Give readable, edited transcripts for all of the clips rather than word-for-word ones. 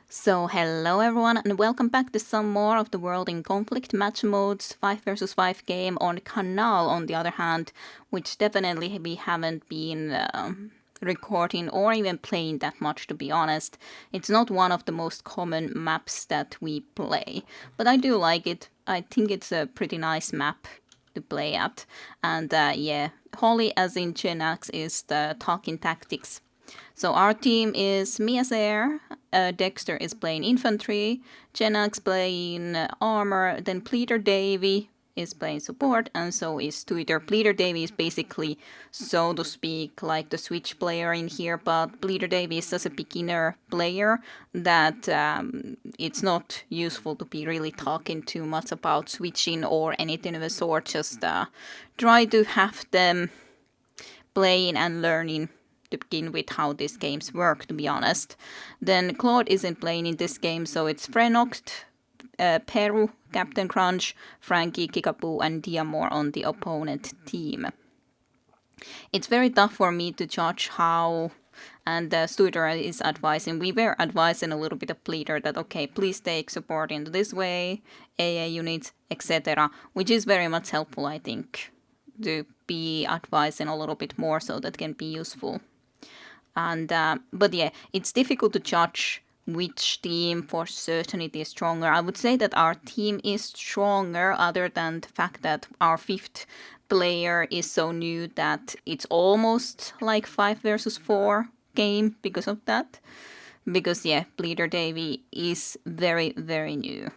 So hello everyone and welcome back to some more of the World in Conflict match modes 5 versus 5 game on Canal on the other hand, which definitely we haven't been recording or even playing that much, to be honest. It's not one of the most common maps that we play, but I do like it. I think it's a pretty nice map to play at. And yeah, Holly as in Genax is the talking tactics. So our team is me as air, Dexter is playing infantry, Genax playing armor, then Pleader Davy is playing support, and so is Twitter. Pleader Davy is basically, so to speak, like the switch player in here, but Pleader Davy is such a beginner player that it's not useful to be really talking too much about switching or anything of the sort. Just try to have them playing and learning to begin with how these games work, to be honest. Then Claude isn't playing in this game, so it's Frenoct, Peru, Captain Crunch, Frankie, Kickapoo, and Diamore on the opponent team. It's very tough for me to judge how, and Studer is advising, we were advising a little bit of Pleader that, okay, please take support into this way, AA units, etc., which is very much helpful, I think, to be advising a little bit more so that can be useful. And but yeah, it's difficult to judge which team for certainty is stronger. I would say that our team is stronger, other than the fact that our fifth player is so new that it's almost like 5 versus 4 game because of that. Because yeah, Bleeder Davy is very, very new.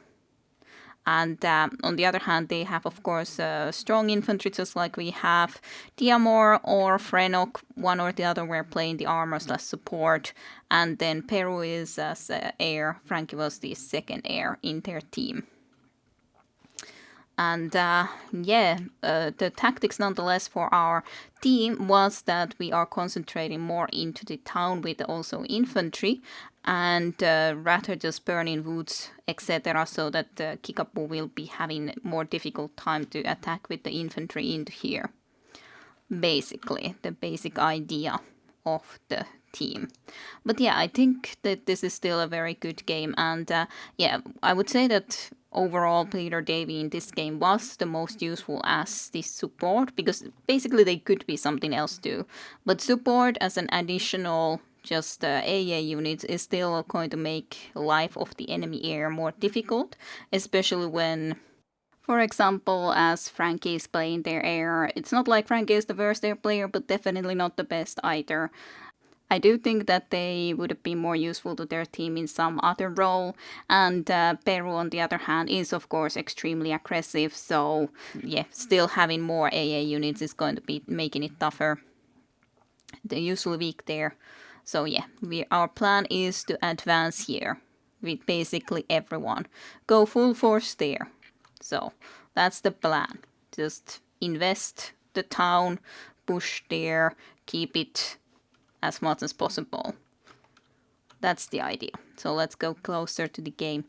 And on the other hand, they have, of course, strong infantry, just like we have. Diamor or Frenok, one or the other, were playing the armor slash support. And then Peru is as air. Frankie was the second air in their team. And the tactics nonetheless for our team was that we are concentrating more into the town with also infantry and rather just burning woods, etc., so that Kickapoo will be having more difficult time to attack with the infantry into here. Basically, the basic idea of the team. But yeah, I think that this is still a very good game, and yeah, I would say that overall Peter Davy in this game was the most useful as the support, because basically they could be something else too. But support as an additional just AA units is still going to make life of the enemy air more difficult, especially when, for example, as Frankie is playing their air. It's not like Frankie is the worst air player, but definitely not the best either. I do think that they would have been more useful to their team in some other role. And Peru, on the other hand, is of course extremely aggressive. So yeah, still having more AA units is going to be making it tougher. They're usually weak there. So yeah, our plan is to advance here with basically everyone. Go full force there. So that's the plan. Just invest the town, push there, keep it as much as possible. That's the idea. So let's go closer to the game.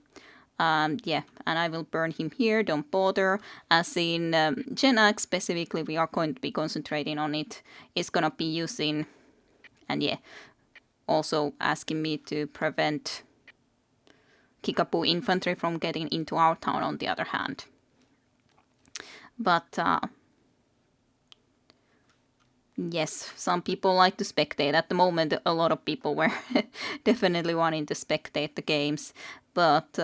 Yeah, and I will burn him here, don't bother. As in Genax specifically, we are going to be concentrating on it. It's gonna be using, and yeah, also asking me to prevent Kickapoo infantry from getting into our town on the other hand. But yes, some people like to spectate. At the moment, a lot of people were definitely wanting to spectate the games. But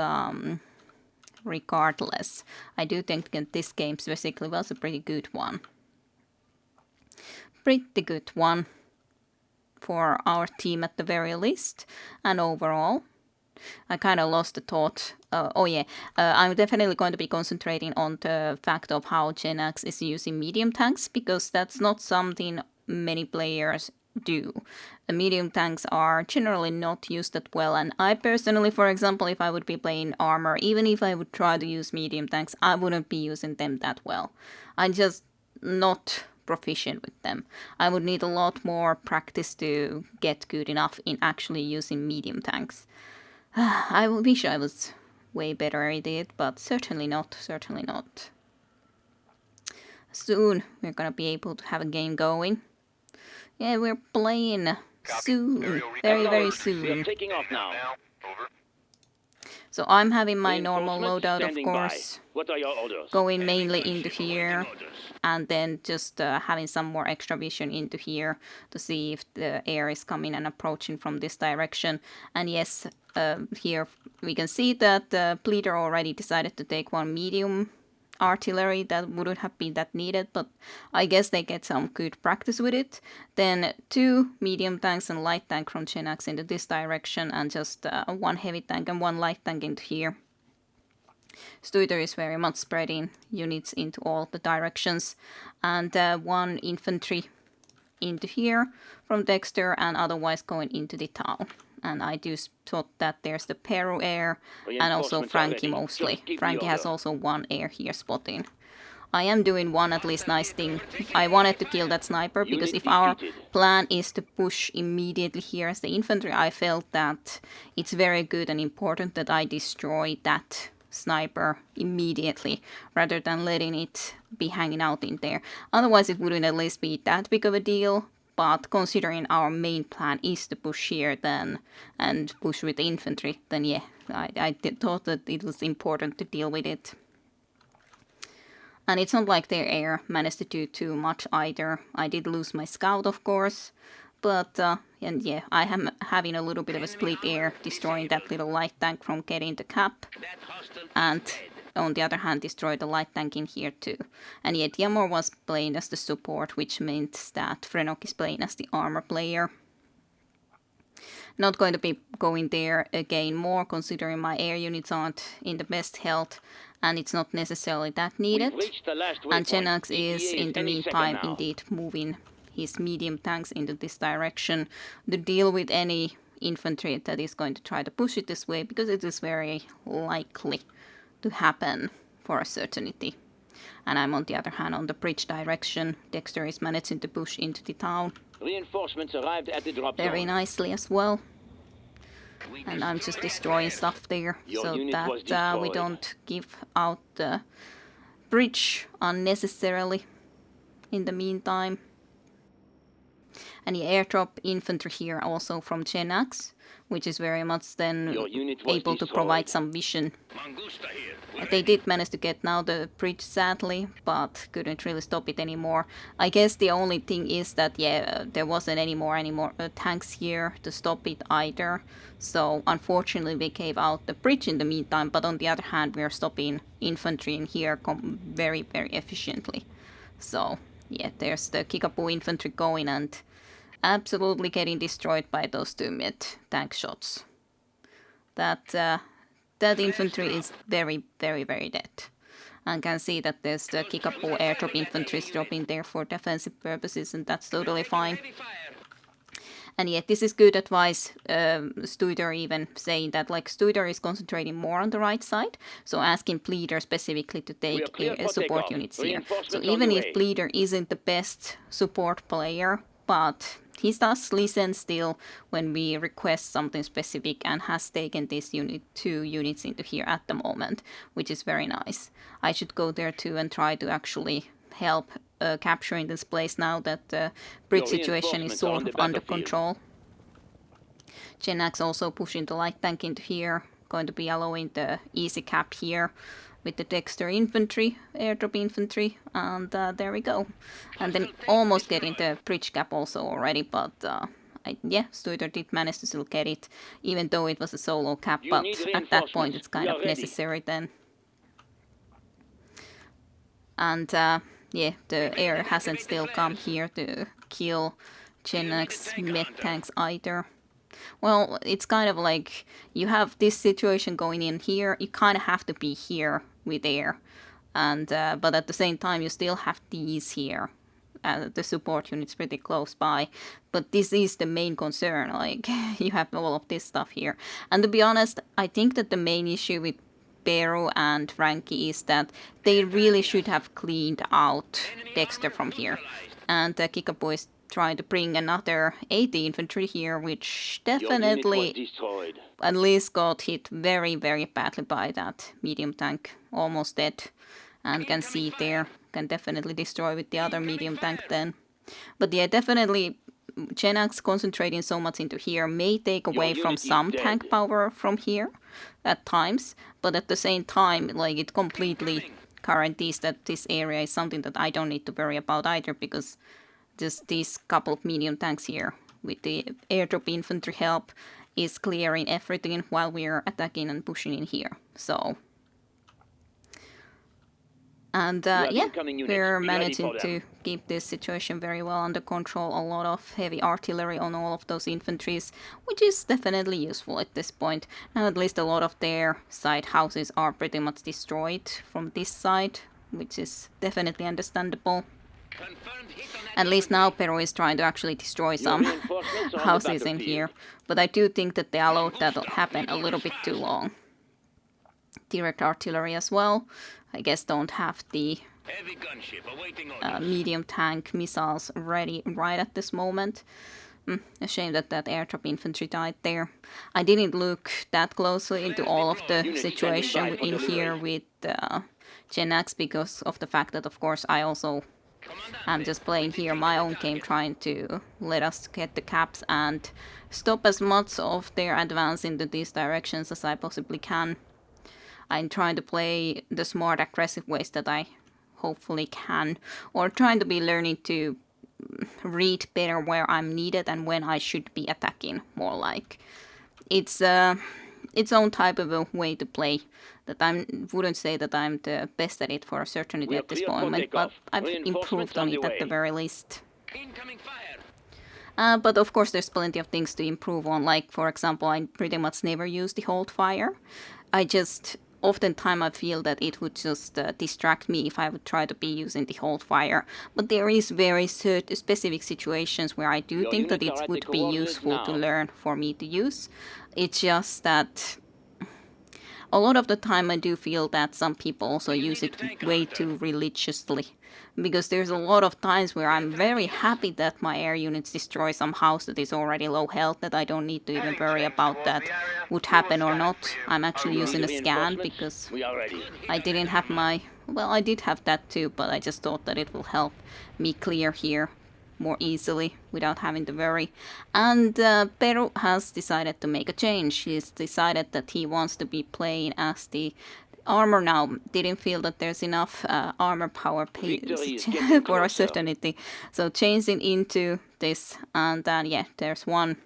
regardless, I do think that this game specifically was a pretty good one. Pretty good one for our team at the very least. And overall, I kind of lost the thought. I'm definitely going to be concentrating on the fact of how Genax is using medium tanks, because that's not something many players do. The medium tanks are generally not used that well, and I personally, for example, if I would be playing armor, even if I would try to use medium tanks, I wouldn't be using them that well. I'm just not proficient with them. I would need a lot more practice to get good enough in actually using medium tanks. I wish I was way better at it, but certainly not, certainly not. Soon we're gonna be able to have a game going. Yeah, we're playing soon. Very, very soon. Taking off now. Over. So I'm having my normal Reinforcements loadout, of standing by. course, What are your orders? going mainly into here, and then just having some more extra vision into here to see if the air is coming and approaching from this direction. And yes, here we can see that the Bleeder already decided to take one medium artillery. That wouldn't have been that needed, but I guess they get some good practice with it. Then 2 medium tanks and light tank from Chenax into this direction, and just 1 heavy tank and 1 light tank into here. Stuiter is very much spreading units into all the directions, and 1 infantry into here from Dexter, and otherwise going into the town. And I do thought that there's the Peru air, and also Frankie mostly. Frankie has also 1 air here spotting. I am doing one at least nice thing. I wanted to kill that sniper, because if our plan is to push immediately here as the infantry, I felt that it's very good and important that I destroy that sniper immediately, rather than letting it be hanging out in there. Otherwise it wouldn't at least be that big of a deal. But considering our main plan is to push here then, and push with the infantry, then yeah, I thought that it was important to deal with it. And it's not like their air managed to do too much either. I did lose my scout, of course, but and yeah, I am having a little bit of a split air, destroying that little light tank from getting the cap, and on the other hand destroy the light tank in here too. And yet Yamor was playing as the support, which meant that Frenok is playing as the armor player. Not going to be going there again more, considering my air units aren't in the best health, and it's not necessarily that needed. And Chenax is in the meantime indeed moving his medium tanks into this direction to deal with any infantry that is going to try to push it this way, because it is very likely to happen for a certainty. And I'm on the other hand on the bridge direction. Dexter is managing to push into the town Reinforcements arrived at the drop very zone. nicely as well. And I'm just destroying stuff there, so that we don't give out the bridge unnecessarily in the meantime. And the airdrop infantry here also from Chenax, which is very much then able to provide some vision. They did manage to get now the bridge, sadly, but couldn't really stop it anymore. I guess the only thing is that, yeah, there wasn't any more tanks here to stop it either. So unfortunately we gave out the bridge in the meantime, but on the other hand we are stopping infantry in here very, very efficiently. So yeah, there's the Kickapoo infantry going and absolutely getting destroyed by those 2 mid-tank shots. That infantry is very, very, very dead. And can see that there's the Kickapoo airdrop infantry dropping there for defensive purposes, and that's totally fine. And yet this is good advice, Stuiter even saying that like Stuiter is concentrating more on the right side, so asking Bleeder specifically to take support units here. So even if Bleeder isn't the best support player, but he does listen still when we request something specific, and has taken this 2 units into here at the moment, which is very nice. I should go there too and try to actually help capturing this place now that the bridge situation is sort of under control. Chenax also pushing the light tank into here, going to be allowing the easy cap here with the Dexter infantry, airdrop infantry, and there we go. And then almost getting the bridge cap also already, but yeah, Stuiter did manage to still get it, even though it was a solo cap, but at that point it's kind of necessary then. And yeah, the air hasn't still come here to kill Chenax med tanks either. Well, it's kind of like you have this situation going in here, you kind of have to be here with air, and but at the same time you still have these here. The support unit's pretty close by, but this is the main concern, like you have all of this stuff here. And to be honest, I think that the main issue with Peru and Frankie is that they really should have cleaned out Dexter from here. And Kickapoo is trying to bring another 80 infantry here, which definitely at least got hit very, very badly by that medium tank, almost dead. And can see there, can definitely destroy with the other medium tank then. But yeah, definitely Genax concentrating so much into here may take away from unit is some dead. tank power from here at times, but at the same time, like, it completely guarantees that this area is something that I don't need to worry about either, because just these couple of medium tanks here with the airdrop infantry help is clearing everything while we're attacking and pushing in here. So, and have yeah, incoming units. we're Be ready managing for to them. keep this situation very well under control. A lot of heavy artillery on all of those infantries, which is definitely useful at this point. Now at least a lot of their side houses are pretty much destroyed from this side, which is definitely understandable. Confirmed hit on that At least now infantry. Peru is trying to actually destroy Your some reinforcements are on the houses in here. battlefield. But I do think that they allowed that to happen a little bit too long. Direct artillery as well. I guess don't have the Heavy gunship awaiting orders. medium tank missiles ready right at this moment. A shame that that airdrop infantry died there. I didn't look that closely into all of the Unit situation standing by for in here delivery. with Genax because of the fact that, of course, I also am just playing here my own game, trying to let us get the caps and stop as much of their advance into these directions as I possibly can. I'm trying to play the smart, aggressive ways that I hopefully can, or trying to be learning to read better where I'm needed and when I should be attacking. More like it's its own type of a way to play. That I wouldn't say that I'm the best at it for a certainty We are at this clear for moment, but takeoff. I've Reinforcements improved on on the it at the way. very least. Incoming fire. But of course, there's plenty of things to improve on. Like, for example, I pretty much never use the hold fire. Oftentimes I feel that it would just distract me if I would try to be using the hold fire. But there is very specific situations where I do Your think that units are it at the would be coordinates useful to now. learn for me to use. It's just that a lot of the time I do feel that some people also use it way too religiously. Because there's a lot of times where I'm very happy that my air units destroy some house that is already low health, that I don't need to even worry about that would happen or not. I'm actually using a scan because We are ready. I didn't have my... Well, I did have that too, but I just thought that it will help me clear here more easily without having to worry. And Peru has decided to make a change. He's decided that he wants to be playing as the armor now. Didn't feel that there's enough armor power Victory is getting for a closer. certainty. So changing into this, and then yeah, there's one.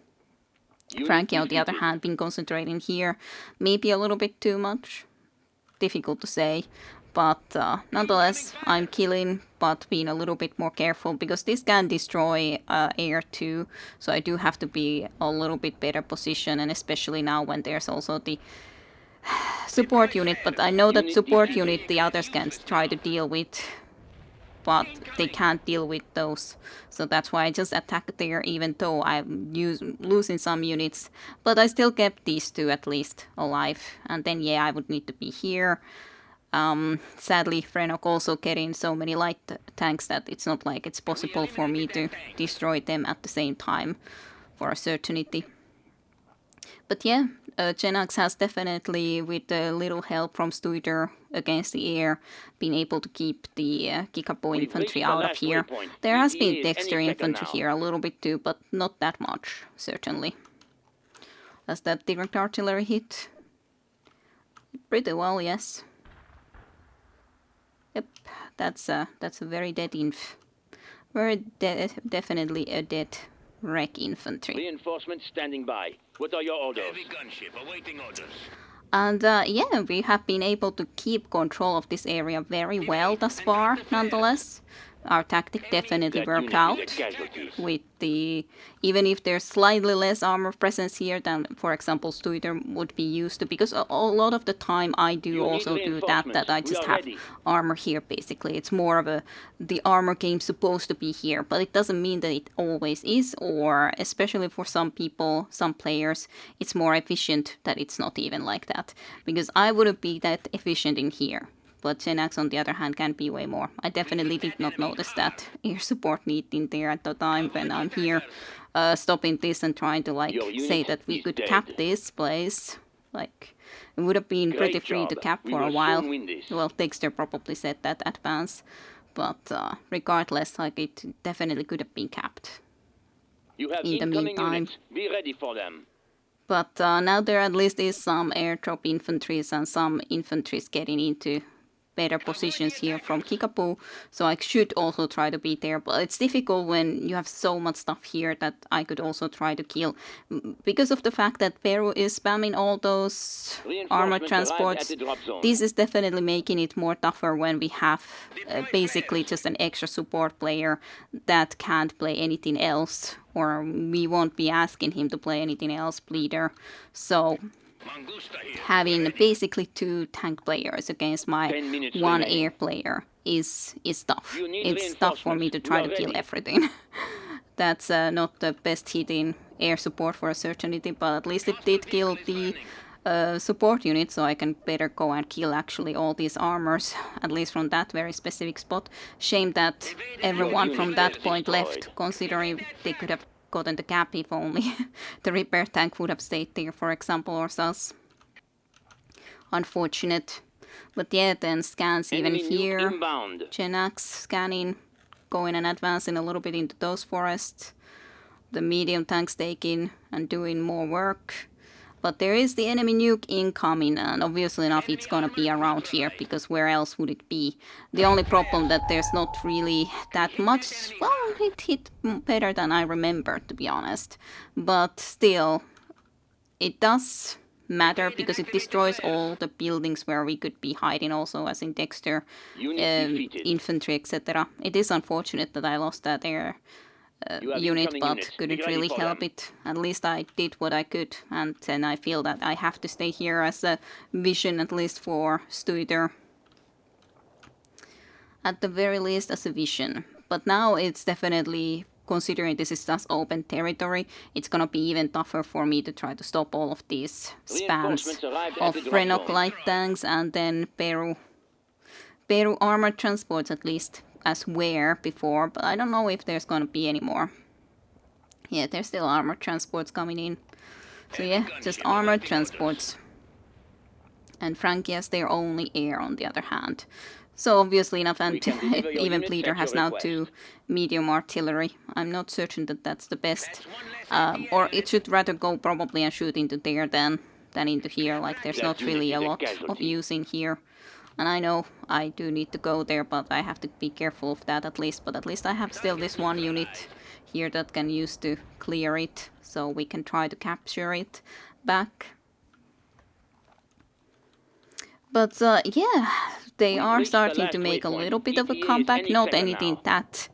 Unit Frankie, on the other defeated. hand, been concentrating here, maybe a little bit too much. Difficult to say, but nonetheless, I'm killing, but being a little bit more careful because this can destroy air too. So I do have to be a little bit better position, and especially now when there's also the support unit. But I know that Unit support defeated. unit the others can try to deal with, but they can't deal with those. So that's why I just attack there, even though I'm losing some units. But I still kept these two at least alive. And then, yeah, I would need to be here. Sadly, Frenok also getting so many light tanks that it's not like it's possible for me to destroy them at the same time for a certainty. But yeah, Genax has definitely, with a little help from Studer against the air, been able to keep the Kikapo We've infantry reached the out of last here. waypoint. There has ETA been is Dexter any second infantry now. here a little bit too, but not that much, certainly. Does that direct artillery hit? Pretty well, yes. Yep, that's a very dead inf. Very definitely a dead wreck infantry. Reinforcements standing by. What are your orders? Heavy gunship awaiting orders. And yeah, we have been able to keep control of this area very well thus far, nonetheless. Our tactic definitely That worked unit out is a casualty. with the... Even if there's slightly less armor presence here than, for example, Studer would be used to, because a lot of the time I do You need also do that I reinforcements. We just are have ready. armor here, basically. It's more of a... The armor game supposed to be here, but it doesn't mean that it always is, or especially for some people, some players, it's more efficient that it's not even like that. Because I wouldn't be that efficient in here. But Genax, on the other hand, can be way more. I definitely did not notice that air support need in there at the time when I'm here stopping this and trying to like Your unit say that we is could dead. cap this place. Like, it would have been pretty Great free to job. cap We for a will while. soon win this. Well, Dexter probably said that advance. But regardless, like, it definitely could have been capped. You have in the incoming meantime. units. Be ready for them. But now there at least is some airdrop infantries and some infantries getting into better positions here from Kickapoo, so I should also try to be there. But it's difficult when you have so much stuff here that I could also try to kill. Because of the fact that Peru is spamming all those armored Reinforcements arrived at transports, the drop zone. this is definitely making it more tougher when we have basically just an extra support player that can't play anything else, or we won't be asking him to play anything else, bleeder. So having basically 2 tank players against my 10 minutes 1 remaining. air player is tough. You need It's tough for me to reinforcements. try We to are kill ready. everything. That's not the best hitting air support for a certainty, but at least it did kill the support unit, so I can better go and kill actually all these armors, at least from that very specific spot. Shame that everyone from that point left, considering they could have gotten the cap if only the repair tank would have stayed there, for example, or else. Unfortunate. But yeah, then scans even Enemy nuke here. inbound. Genax scanning, going and advancing a little bit into those forests. The medium tanks taking and doing more work. But there is the enemy nuke incoming, and obviously enough it's gonna be around here, because where else would it be? The only problem that there's not really that much. Well, it hit better than I remember, to be honest. But still, it does matter because it destroys all the buildings where we could be hiding, also as in Dexter, Unit defeated. infantry, etc. It is unfortunate that I lost that air You have unit, incoming but units. Be couldn't ready really for help them. it. At least I did what I could, and then I feel that I have to stay here as a vision, at least for Stuiter. At the very least as a vision. But now it's definitely, considering this is just open territory, it's gonna be even tougher for me to try to stop all of these spams Reinforcements arrived at of the drop Frenok zone. light tanks and then Peru armored transports, at least as were before, but I don't know if there's gonna be any more. Yeah, there's still armored transports coming in. So yeah, just armored transports. And Frankie has their only air on the other hand. So obviously enough, and We can deliver your even units Bleeder at has your now request. 2 medium artillery. I'm not certain that that's the best. Or it should rather go probably and shoot into there than into here. Like there's That not unit really is a a lot of casualty. use in here. And I know I do need to go there, but I have to be careful of that at least. But at least I have still this 1 unit here that can use to clear it, so we can try to capture it back. But yeah, they We've are reached the starting last to make a waypoint. little bit of a ETA is comeback. any Not second anything now. that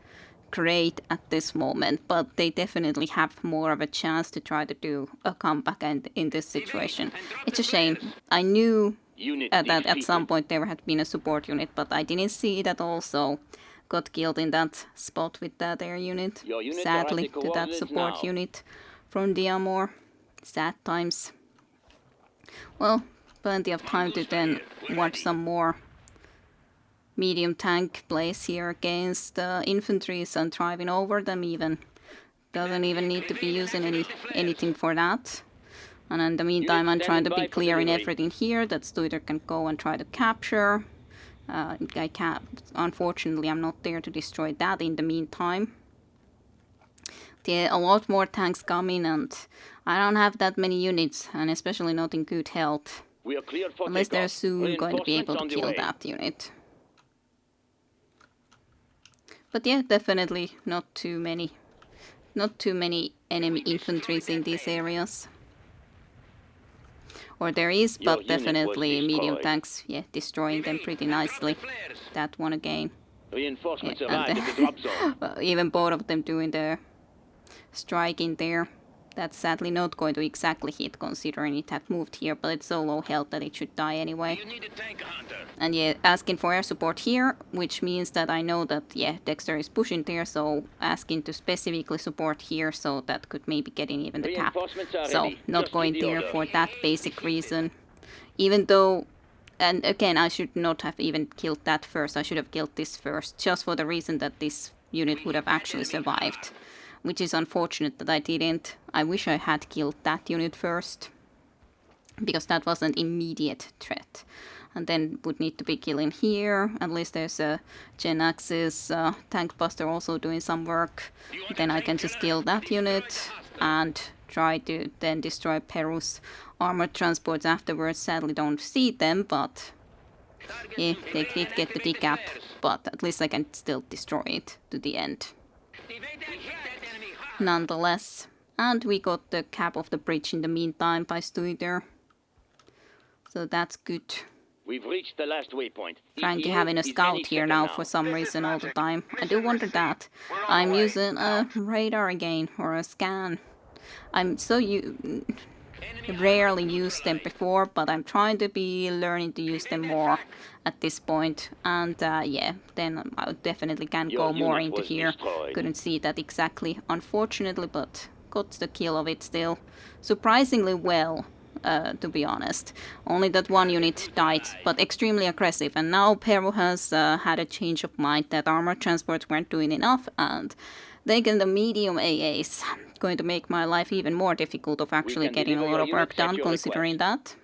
great at this moment, but they definitely have more of a chance to try to do a comeback in this situation. It's a shame. I knew Unit that at defeated. some point there had been a support unit, but I didn't see it at all, so got killed in that spot with that air unit. Your units Sadly, are at the to that coordinates support now. unit from Diamor. Sad times. Well, plenty of time to then watch some more medium tank plays here against infantries and driving over them even. Doesn't even need to be using anything for that. And in the meantime, I'm trying to be standing by for clearing delivery. everything here that Stuiter can go and try to capture. I can't, unfortunately, I'm not there to destroy that in the meantime. There are a lot more tanks coming, and I don't have that many units, and especially not in good health. We are cleared for Unless they're takeoff. soon going to be able Reinforcements to on the kill way. that unit. But yeah, definitely not too many enemy infantries in these areas. Or there is, Your but unit was definitely medium destroyed. tanks, yeah, destroying them pretty nicely. That one again. Reinforcements Yeah, arrived and at the drop zone. even both of them doing the strike in there. That's sadly not going to exactly hit, considering it had moved here, but it's so low health that it should die anyway. need a tank hunter. And yeah, asking for air support here, which means that I know that, yeah, Dexter is pushing there, so asking to specifically support here, so that could maybe get in even the cap. Reinforcements are So, ready. not Just going give the there order. for that basic reason. Even though, and again, I should not have even killed that first, I should have killed this first, just for the reason that this unit would have actually survived. Which is unfortunate that I didn't. I wish I had killed that unit first. because that was an immediate threat. And then would need to be killing here. At least there's a Gen Axis tank buster also doing some work. Then I can just kill that unit and try to then destroy Peru's armored transports afterwards. Sadly don't see them, but yeah, they did get the decap, but at least I can still destroy it to the end. Nonetheless. And we got the cap of the bridge in the meantime by Stuiter. So that's good. We've reached the last waypoint. Frankie ETA having a is any scout here second now for some reason all the time. I do wonder that. I'm using a radar again, or a scan. I'm so rarely used them before, but I'm trying to be learning to use them more at this point. And yeah, then I definitely can Your go more unit into was here. destroyed. Couldn't see that exactly, unfortunately, but got the kill of it still. Surprisingly well. To be honest. Only that one unit died, but extremely aggressive. And now Peru has had a change of mind that armored transports weren't doing enough and taken the medium AAs. Going to make my life even more difficult of actually can getting a deliver lot your of work units at done, your considering that.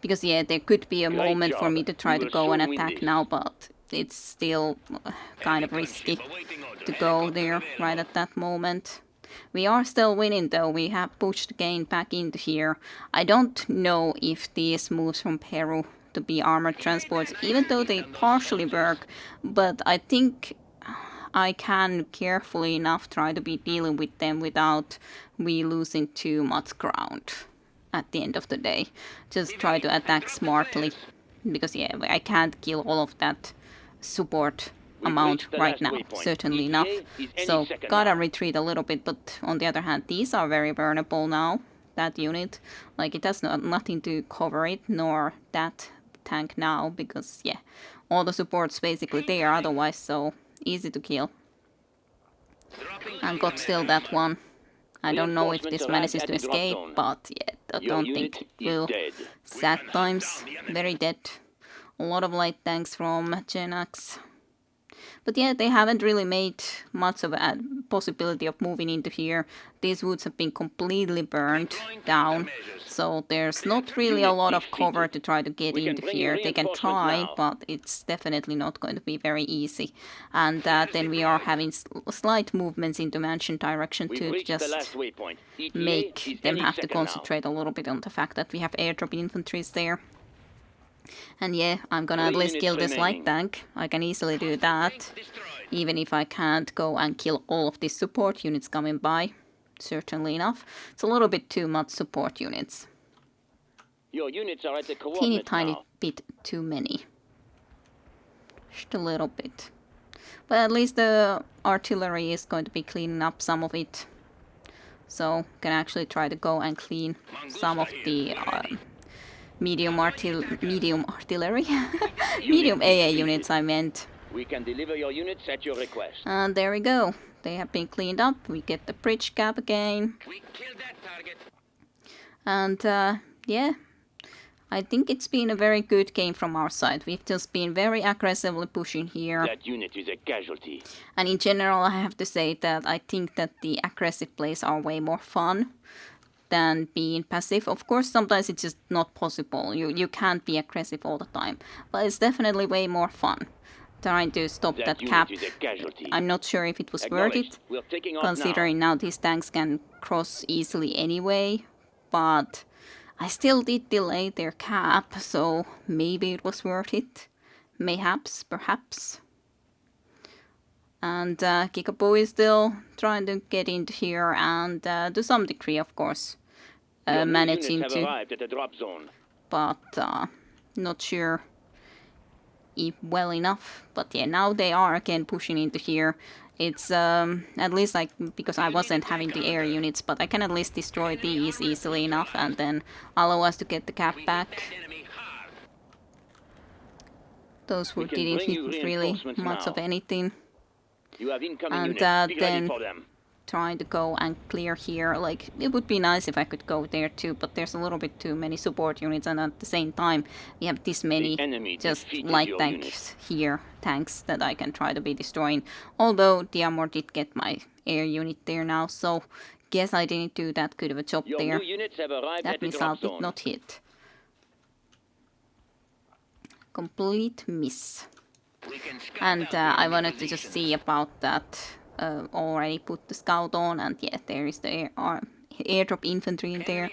Because yeah, there could be a Great moment for job. me to try We to will go and soon win attack this. now, but it's still kind of risky to go there right at that moment. We are still winning though, we have pushed gain back into here. I don't know if these moves from Peru to be armored transports, even though they partially work, but I think I can carefully enough try to be dealing with them without we losing too much ground at the end of the day. Just try to attack smartly, because yeah, I can't kill all of that support amount right now, certainly enough. So gotta retreat a little bit, but on the other hand, these are very vulnerable now, that unit. Like, it has nothing to cover it, nor that tank now, because yeah, all the support's basically there otherwise, so easy to kill. And got still that one. I don't know if this manages to escape, but yeah, I don't think it will. Sad times, very dead. A lot of light tanks from Genax. But yeah, they haven't really made much of a possibility of moving into here. These woods have been completely burned down, so there's not really a lot of cover to try to get into here. They can try, but it's definitely not going to be very easy. And then we are having slight movements into mansion direction to just make them have to concentrate a little bit on the fact that we have airdrop infantries there. And yeah, I'm gonna at least kill this light tank. I can easily do that. Even if I can't go and kill all of these support units coming by. Certainly enough. It's a little bit too much support units. Your units are at the Teeny coordinates tiny now. bit too many. Just a little bit. But at least the artillery is going to be cleaning up some of it. So can actually try to go and clean some of the medium artillery, medium AA units I meant. We can deliver your units at your request. And there we go. They have been cleaned up. We get the bridge cap again. We killed that target. And yeah, I think it's been a very good game from our side. We've just been very aggressively pushing here. That unit is a casualty. And in general, I have to say that I think that the aggressive plays are way more fun than being passive. Of course, sometimes it's just not possible. You can't be aggressive all the time. But it's definitely way more fun trying to stop that cap. I'm not sure if it was worth it, considering now these tanks can cross easily anyway. But I still did delay their cap, so maybe it was worth it. Mayhaps, perhaps. And Kickapoo is still trying to get into here, and to some degree, of course, managing to. But not sure if well enough. But yeah, now they are again pushing into here. It's at least like, because I wasn't having the air units, but I can at least destroy these easily enough and then allow us to get the cap back. Those who didn't hit really much of anything. And then trying to go and clear here. Like, it would be nice if I could go there too, but there's a little bit too many support units, and at the same time we have this many just light tanks here, tanks that I can try to be destroying. Although the armor did get my air unit there now, so guess I didn't do that good of a job Your there. new units have arrived That at the missile drop did zone. not hit. Complete miss. And I wanted to just see about that. Already put the scout on, and yeah, there is the airdrop infantry in there.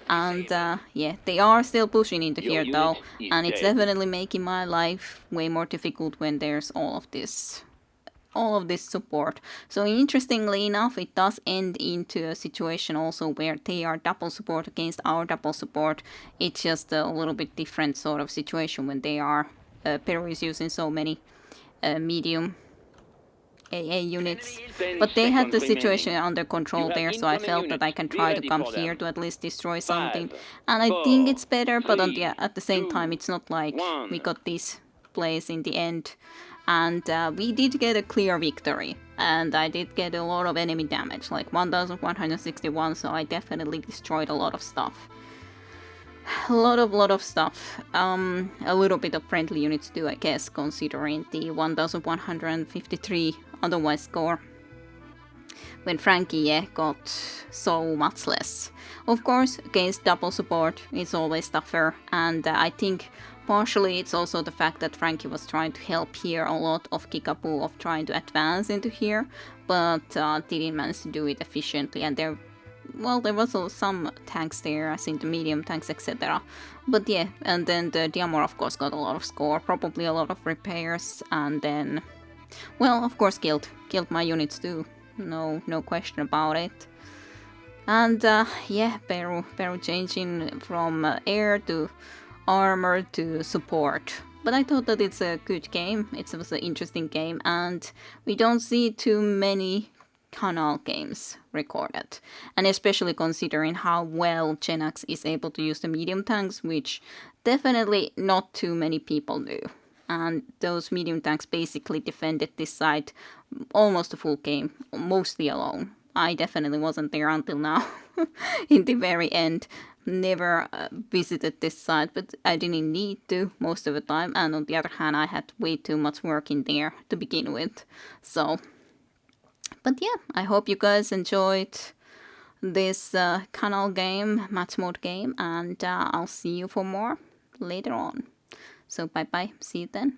And yeah, they are still pushing into Your here though, unit is and it's dead. definitely making my life way more difficult when there's all of this support. So interestingly enough, it does end into a situation also where they are double support against our double support. It's just a little bit different sort of situation when they are Peru is using so many medium AA units, but they had the situation under control there, so I felt that I can try to come here to at least destroy something, and I think it's better, but at the same time it's not like we got this place in the end, and we did get a clear victory, and I did get a lot of enemy damage, like 1161, so I definitely destroyed a lot of stuff. A lot of stuff. A little bit of friendly units too, I guess, considering the 1153 otherwise score. When Frankie got so much less. Of course, against double support, it's always tougher, and I think partially it's also the fact that Frankie was trying to help here a lot of Kickapoo of trying to advance into here, but didn't manage to do it efficiently, and there was also some tanks there, as in the medium tanks, etc. But yeah, and then the Diamor of course got a lot of score, probably a lot of repairs, and then, well, of course killed my units too. No question about it. And yeah, Peru changing from air to armor to support. But I thought that it's a good game. It was an interesting game, and we don't see too many Canal games recorded, and especially considering how well Genax is able to use the medium tanks, which definitely not too many people do. And those medium tanks basically defended this side almost a full game, mostly alone. I definitely wasn't there until now. In the very end, never visited this side, but I didn't need to most of the time. And on the other hand, I had way too much work in there to begin with. So, but yeah, I hope you guys enjoyed this Canal game, match mode game, and I'll see you for more later on. So bye bye, see you then.